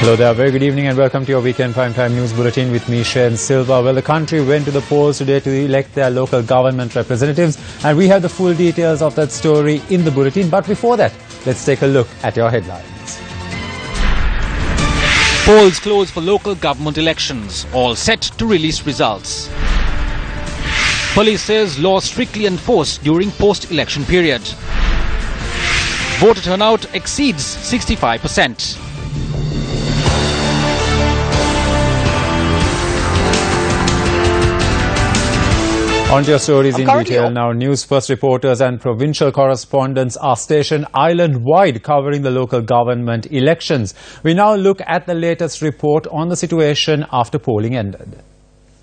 Hello there, very good evening and welcome to your weekend primetime news bulletin with me, Sharon Silva. Well, the country went to the polls today to elect their local government representatives, and we have the full details of that story in the bulletin. But before that, let's take a look at your headlines. Polls close for local government elections, all set to release results. Police says law strictly enforced during post-election period. Voter turnout exceeds 65%. On to your stories in detail now. Newsfirst reporters and provincial correspondents are stationed island-wide covering the local government elections. We now look at the latest report on the situation after polling ended.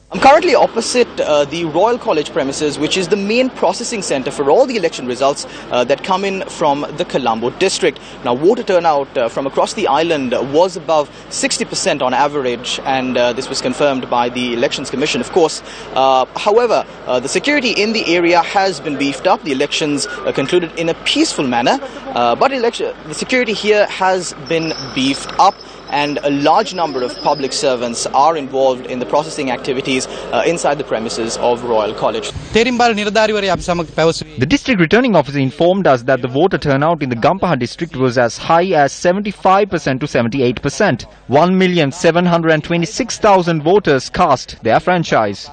I'm currently opposite the Royal College premises, which is the main processing centre for all the election results that come in from the Colombo district. Now, voter turnout from across the island was above 60% on average, and this was confirmed by the Elections Commission, of course. However, the security in the area has been beefed up. The elections concluded in a peaceful manner, but the security here has been beefed up, and a large number of public servants are involved in the processing activities inside the premises of Royal College. The district returning officer informed us that the voter turnout in the Gampaha district was as high as 75% to 78%. 1,726,000 voters cast their franchise.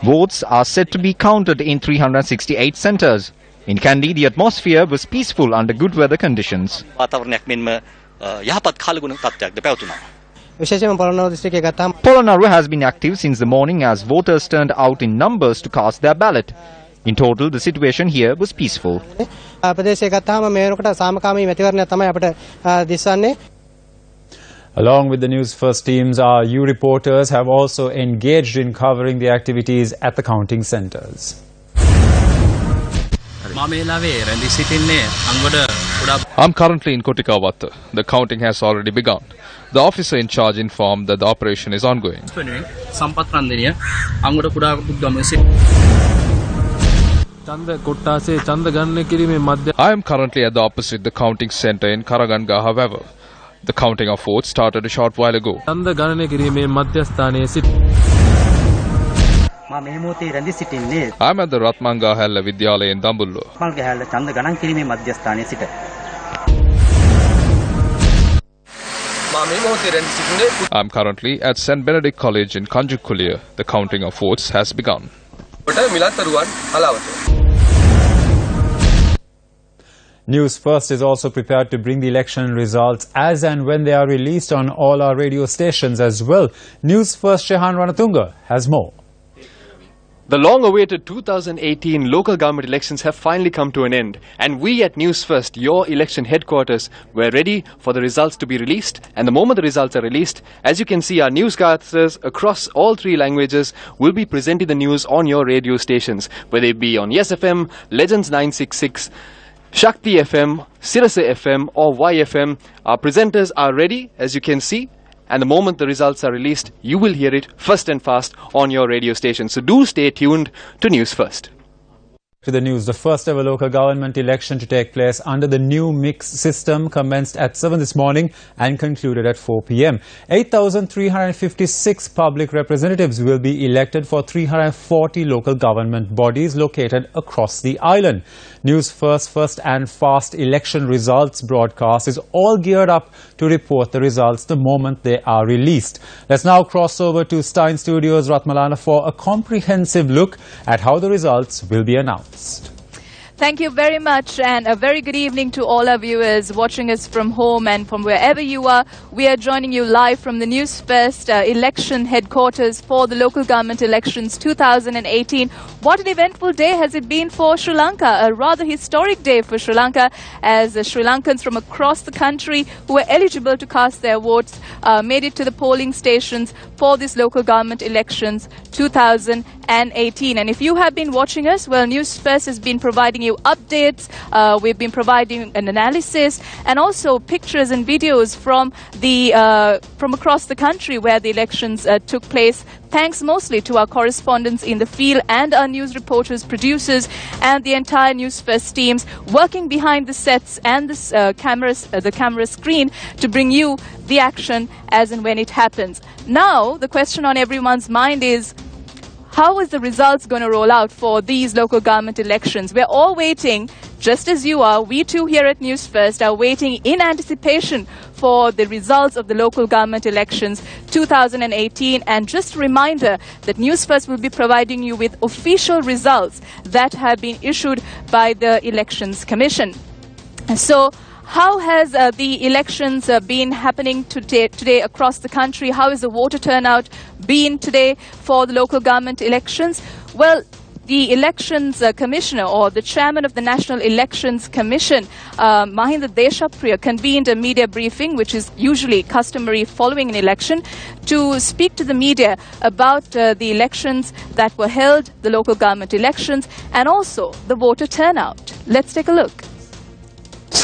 Votes are said to be counted in 368 centres. In Kandy, the atmosphere was peaceful under good weather conditions. Polonnaruwa has been active since the morning as voters turned out in numbers to cast their ballot. In total, the situation here was peaceful. Along with the Newsfirst teams, our U reporters have also engaged in covering the activities at the counting centres. I'm currently in Kotikawata. The counting has already begun. The officer in charge informed that the operation is ongoing. I am currently at the opposite the counting centre in Karaganga, however. The counting of votes started a short while ago. I am at the Ratmanga Hella Vidyalaya in Dambullo. I am currently at St. Benedict College in Kanjukulia. The counting of votes has begun. Newsfirst is also prepared to bring the election results as and when they are released on all our radio stations as well. Newsfirst Shehan Ranatunga has more. The long-awaited 2018 local government elections have finally come to an end, and we at Newsfirst, your election headquarters, were ready for the results to be released. And the moment the results are released, as you can see, our newscasters across all three languages will be presenting the news on your radio stations, whether it be on Yes FM, Legends 966, Shakti FM, Sirasa FM or YFM. Our presenters are ready, as you can see. And the moment the results are released, you will hear it first and fast on your radio station. So do stay tuned to Newsfirst. To the news, the first ever local government election to take place under the new mixed system commenced at 7 this morning and concluded at 4 p.m. 8,356 public representatives will be elected for 340 local government bodies located across the island. Newsfirst First and Fast election results broadcast is all geared up to report the results the moment they are released. Let's now cross over to Stein Studios, Ratmalana, for a comprehensive look at how the results will be announced. Thank you very much, and a very good evening to all our viewers watching us from home and from wherever you are. We are joining you live from the Newsfirst election headquarters for the local government elections 2018. What an eventful day has it been for Sri Lanka, a rather historic day for Sri Lanka, as Sri Lankans from across the country who were eligible to cast their votes made it to the polling stations for this local government elections 2018. And if you have been watching us, well, Newsfirst has been providing you you updates. We've been providing an analysis and also pictures and videos from across the country where the elections took place, thanks mostly to our correspondents in the field and our news reporters, producers, and the entire Newsfirst teams working behind the sets and the camera screen to bring you the action as and when it happens. Now, the question on everyone's mind is, how is the results going to roll out for these local government elections? We're all waiting, just as you are. We too here at Newsfirst are waiting in anticipation for the results of the local government elections 2018. And just a reminder that Newsfirst will be providing you with official results that have been issued by the Elections Commission. So, how has the elections been happening today across the country? How has the voter turnout been today for the local government elections? Well, the Elections Commissioner, or the Chairman of the National Elections Commission, Mahinda Deshapriya, convened a media briefing, which is usually customary following an election, to speak to the media about the elections that were held, the local government elections, and also the voter turnout. Let's take a look. The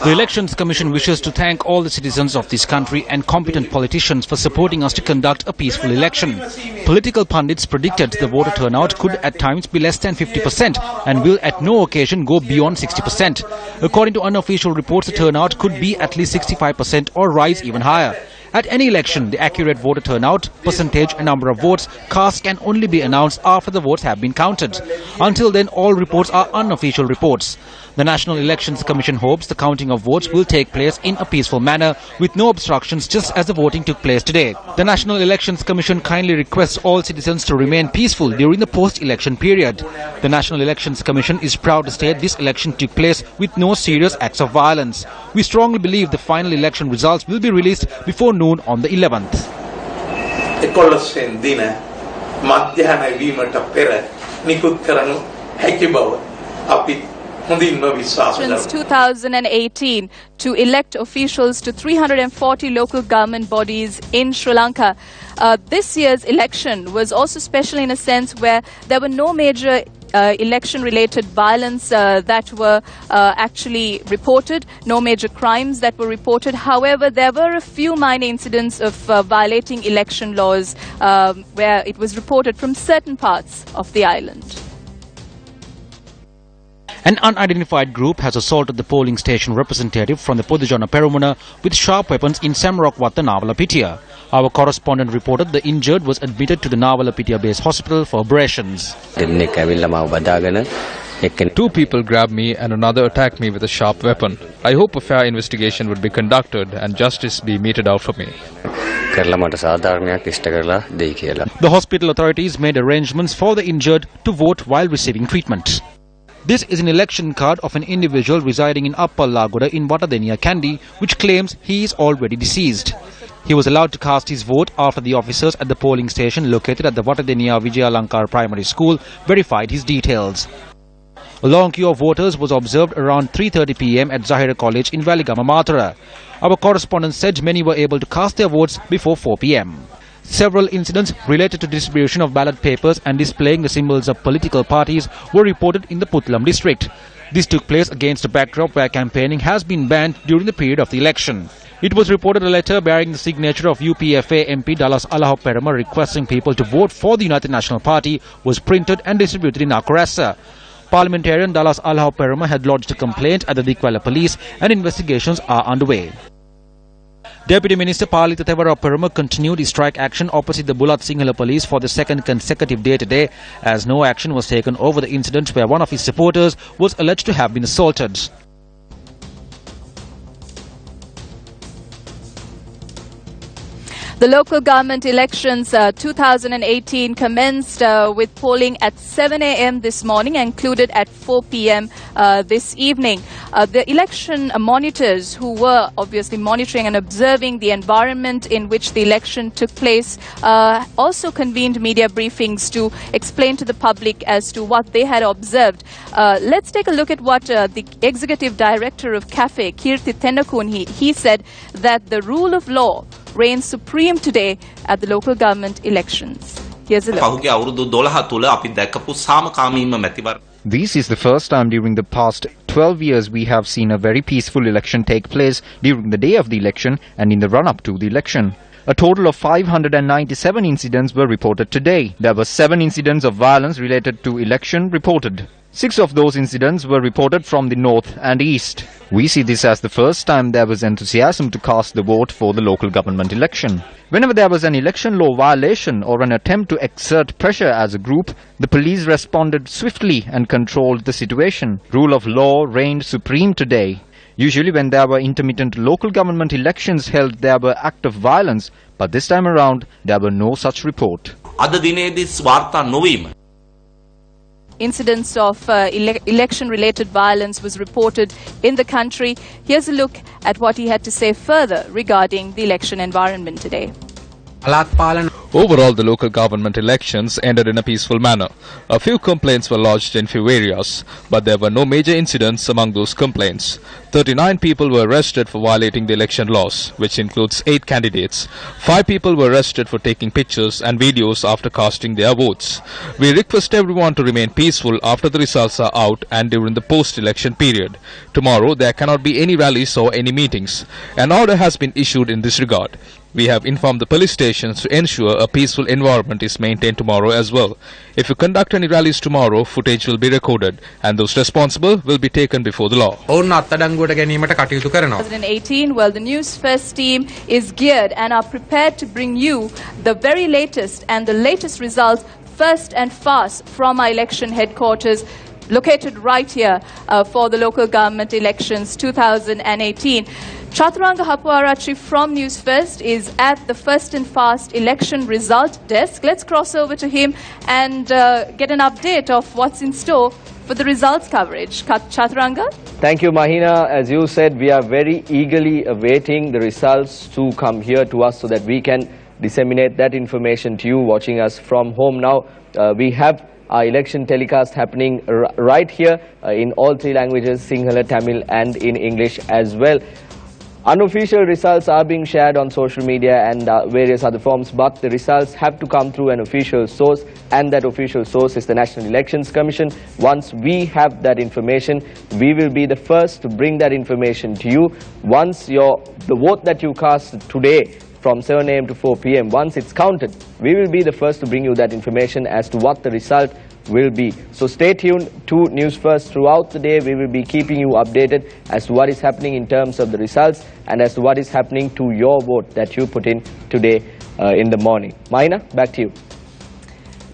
Elections Commission wishes to thank all the citizens of this country and competent politicians for supporting us to conduct a peaceful election. Political pundits predicted the voter turnout could at times be less than 50% and will at no occasion go beyond 60%. According to unofficial reports, the turnout could be at least 65% or rise even higher. At any election, the accurate voter turnout, percentage and number of votes cast can only be announced after the votes have been counted. Until then, all reports are unofficial reports. The National Elections Commission hopes the counting of votes will take place in a peaceful manner with no obstructions, just as the voting took place today. The National Elections Commission kindly requests all citizens to remain peaceful during the post-election period. The National Elections Commission is proud to state this election took place with no serious acts of violence. We strongly believe the final election results will be released before noon on the 11th. Since 2018 to elect officials to 340 local government bodies in Sri Lanka. This year's election was also special in a sense where there were no major election-related violence that were actually reported, no major crimes that were reported. However, there were a few minor incidents of violating election laws where it was reported from certain parts of the island. An unidentified group has assaulted the polling station representative from the Podujana Peramuna with sharp weapons in Samrockwatta, Navalapitiya. Our correspondent reported the injured was admitted to the Navalapitiya base hospital for abrasions. 2 people grabbed me and another attacked me with a sharp weapon. I hope a fair investigation would be conducted and justice be meted out for me. The hospital authorities made arrangements for the injured to vote while receiving treatment. This is an election card of an individual residing in Upper Lagoda in Watadeniya Kandy, which claims he is already deceased. He was allowed to cast his vote after the officers at the polling station located at the Watadeniya Vijayalankar Primary School verified his details. A long queue of voters was observed around 3:30 p.m. at Zahira College in Valigama, Matara. Our correspondent said many were able to cast their votes before 4 p.m. Several incidents related to distribution of ballot papers and displaying the symbols of political parties were reported in the Puttalam district. This took place against a backdrop where campaigning has been banned during the period of the election. It was reported a letter bearing the signature of UPFA MP Dallas Alahoperama requesting people to vote for the United National Party was printed and distributed in Akurasa. Parliamentarian Dallas Alahoperama had lodged a complaint at the Dikwala police and investigations are underway. Deputy Minister Palita Thevaraperama continued his strike action opposite the Bulat Sinhala police for the second consecutive day today, as no action was taken over the incident where one of his supporters was alleged to have been assaulted. The local government elections 2018 commenced with polling at 7 a.m. this morning and concluded at 4 p.m. This evening. The election monitors, who were obviously monitoring and observing the environment in which the election took place, also convened media briefings to explain to the public as to what they had observed. Let's take a look at what the executive director of CAFE, Kirti Tennakun, he said that the rule of law reigned supreme today at the local government elections. Here's a look. This is the first time during the past 12 years we have seen a very peaceful election take place during the day of the election and in the run-up to the election. A total of 597 incidents were reported today. There were 7 incidents of violence related to election reported. 6 of those incidents were reported from the north and east. We see this as the first time there was enthusiasm to cast the vote for the local government election. Whenever there was an election law violation or an attempt to exert pressure as a group, the police responded swiftly and controlled the situation. Rule of law reigned supreme today. Usually when there were intermittent local government elections held, there were acts of violence, but this time around there were no such report. Incidents of election-related violence was reported in the country. Here's a look at what he had to say further regarding the election environment today. Overall, the local government elections ended in a peaceful manner. A few complaints were lodged in few areas, but there were no major incidents among those complaints. 39 people were arrested for violating the election laws, which includes 8 candidates. 5 people were arrested for taking pictures and videos after casting their votes. We request everyone to remain peaceful after the results are out and during the post-election period. Tomorrow, there cannot be any rallies or any meetings. An order has been issued in this regard. We have informed the police stations to ensure a peaceful environment is maintained tomorrow as well. If you conduct any rallies tomorrow, footage will be recorded and those responsible will be taken before the law. 2018, well, the Newsfirst team is geared and are prepared to bring you the very latest and the latest results first and fast from our election headquarters located right here for the local government elections 2018. Chaturanga Hapuarachi from Newsfirst is at the first and fast election result desk. Let's cross over to him and get an update of what's in store for the results coverage. Chaturanga? Thank you, Mahina. As you said, we are very eagerly awaiting the results to come here to us so that we can disseminate that information to you watching us from home now. We have our election telecast happening right here in all 3 languages, Sinhala, Tamil and in English as well. Unofficial results are being shared on social media and various other forms, but the results have to come through an official source, and that official source is the National Elections Commission. Once we have that information, we will be the first to bring that information to you. Once the vote that you cast today from 7 AM to 4 PM, once it's counted, we will be the first to bring you that information as to what the result will be. So stay tuned to Newsfirst throughout the day. We will be keeping you updated as to what is happening in terms of the results and as to what is happening to your vote that you put in today in the morning. Maina, back to you.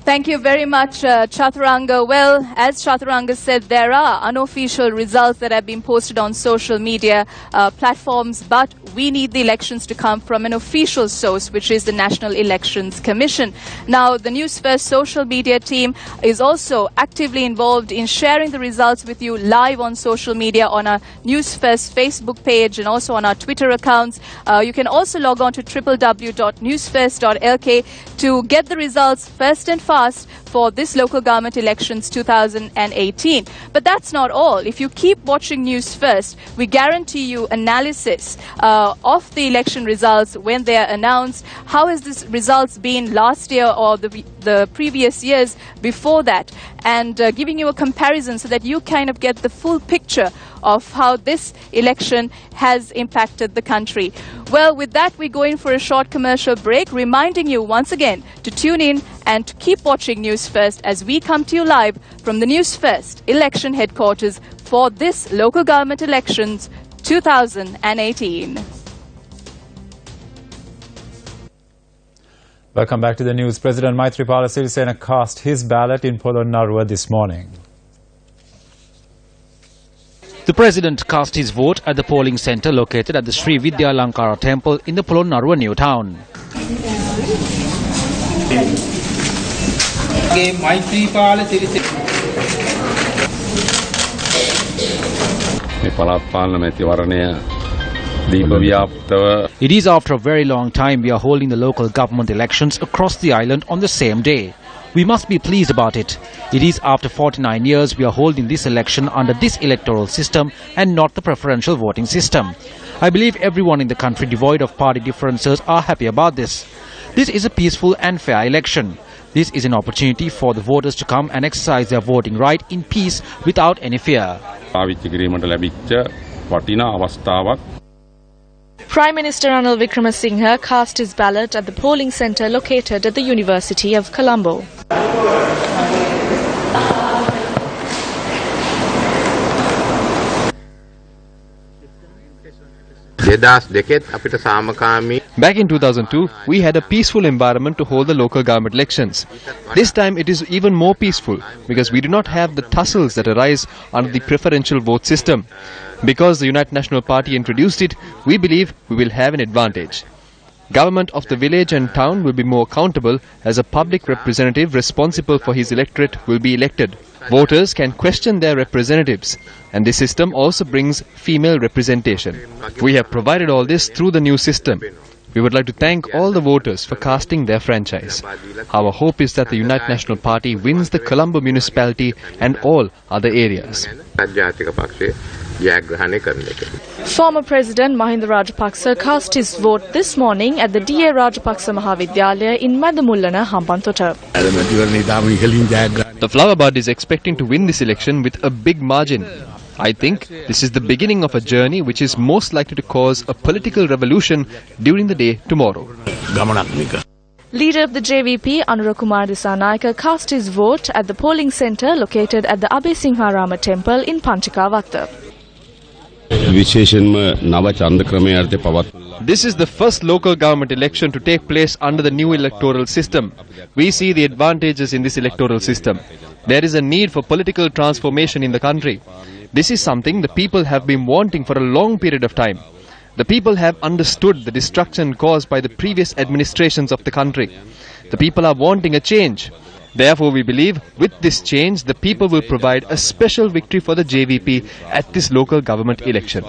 Thank you very much, Chaturanga. Well, as Chaturanga said, there are unofficial results that have been posted on social media platforms, but we need the elections to come from an official source, which is the National Elections Commission. Now, the Newsfirst social media team is also actively involved in sharing the results with you live on social media on our Newsfirst Facebook page and also on our Twitter accounts. You can also log on to www.newsfirst.lk to get the results first and fast for this local government elections 2018. But that's not all. If you keep watching Newsfirst, we guarantee you analysis of the election results when they are announced. How has this results been last year or the previous years before that? And giving you a comparison so that you kind of get the full picture of how this election has impacted the country. Well, with that, we go in for a short commercial break, reminding you once again to tune in and to keep watching Newsfirst as we come to you live from the Newsfirst election headquarters for this local government elections 2018. Welcome back to the news. President Maithripala Sirisena cast his ballot in Polonnaruwa this morning. The President cast his vote at the polling centre located at the Sri Vidya Lankara temple in the Polonnaruwa new town. මේ පළාත් පාලන මැතිවරණය It is after a very long time we are holding the local government elections across the island on the same day. We must be pleased about it. It is after 49 years we are holding this election under this electoral system and not the preferential voting system. I believe everyone in the country devoid of party differences are happy about this. This is a peaceful and fair election. This is an opportunity for the voters to come and exercise their voting right in peace without any fear. Prime Minister Ranil Wickremesinghe cast his ballot at the polling centre located at the University of Colombo. Back in 2002, we had a peaceful environment to hold the local government elections. This time it is even more peaceful because we do not have the tussles that arise under the preferential vote system. Because the United National Party introduced it, we believe we will have an advantage. Government of the village and town will be more accountable as a public representative responsible for his electorate will be elected. Voters can question their representatives, and this system also brings female representation. We have provided all this through the new system. We would like to thank all the voters for casting their franchise. Our hope is that the United National Party wins the Colombo municipality and all other areas. Former President Mahinda Rajapaksa cast his vote this morning at the D.A. Rajapaksa Mahavidyalaya in Madamullana, Hampantota. The Flower Bud is expecting to win this election with a big margin. I think this is the beginning of a journey which is most likely to cause a political revolution during the day tomorrow. Leader of the JVP, Anurakumar Dissanayake, cast his vote at the polling centre located at the Abhay Singharama temple in Panchikavatta. This is the first local government election to take place under the new electoral system. We see the advantages in this electoral system. There is a need for political transformation in the country. This is something the people have been wanting for a long period of time. The people have understood the destruction caused by the previous administrations of the country. The people are wanting a change. Therefore, we believe with this change, the people will provide a special victory for the JVP at this local government election.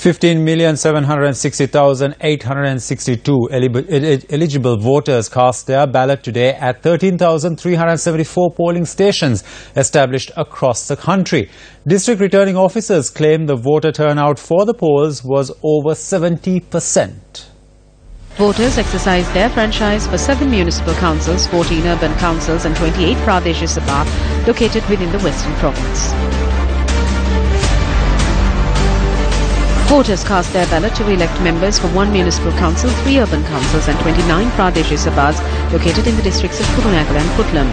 15,760,862 eligible voters cast their ballot today at 13,374 polling stations established across the country. District returning officers claim the voter turnout for the polls was over 70%. Voters exercised their franchise for 7 municipal councils, 14 urban councils and 28 Pradesh Sabha located within the Western Province. Voters cast their ballot to re-elect members for 1 municipal council, 3 urban councils and 29 Pradesh Sabhas located in the districts of Kurunegala and Putlam.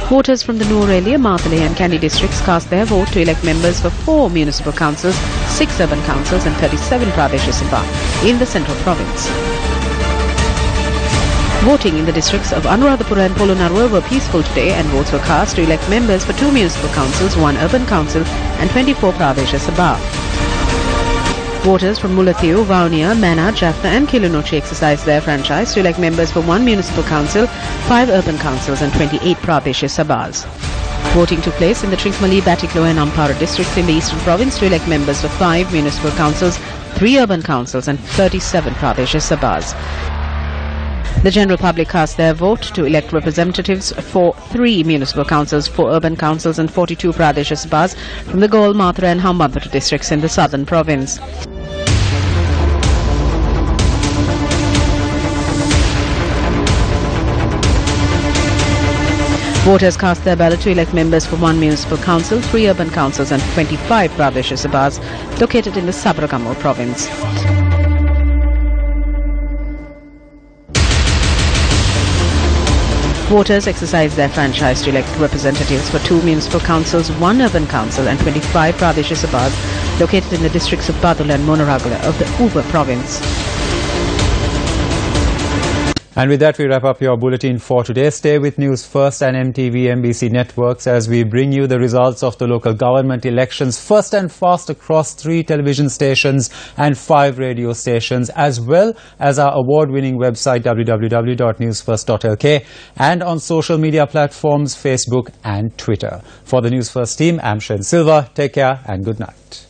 Voters from the Nooreli, Mathale and Kandy districts cast their vote to elect members for 4 municipal councils, 6 urban councils and 37 Pradesh Sabha in the central province. Voting in the districts of Anuradhapura and Polonnaruwa were peaceful today, and votes were cast to elect members for 2 municipal councils, 1 urban council and 24 Pradesh Sabha. Voters from Mullathiyur, Vaunia, Mana, Jaffna and Kilinochi exercised their franchise to elect members for 1 municipal council, 5 urban councils and 28 Pradesh Sabhas. Voting took place in the Trincomalee, Batticaloa and Ampara districts in the eastern province to elect members for 5 municipal councils, 3 urban councils and 37 Pradesh Sabhas. The general public cast their vote to elect representatives for 3 municipal councils, 4 urban councils and 42 Pradesh Sabhas from the Gaul, Mathura and Hambantota districts in the southern province. Voters cast their ballot to elect members for 1 municipal council, 3 urban councils and 25 Pradesh Sabhas located in the Sabaragamuwa province. Voters exercised their franchise to elect representatives for 2 municipal councils, 1 urban council and 25 Pradesh Sabhas located in the districts of Badula and Monaragala of the Uba province. And with that, we wrap up your bulletin for today. Stay with News First and MTV MBC networks as we bring you the results of the local government elections first and fast across 3 television stations and 5 radio stations, as well as our award-winning website www.newsfirst.lk and on social media platforms Facebook and Twitter. For the News First team, I'm Shen Silva. Take care and good night.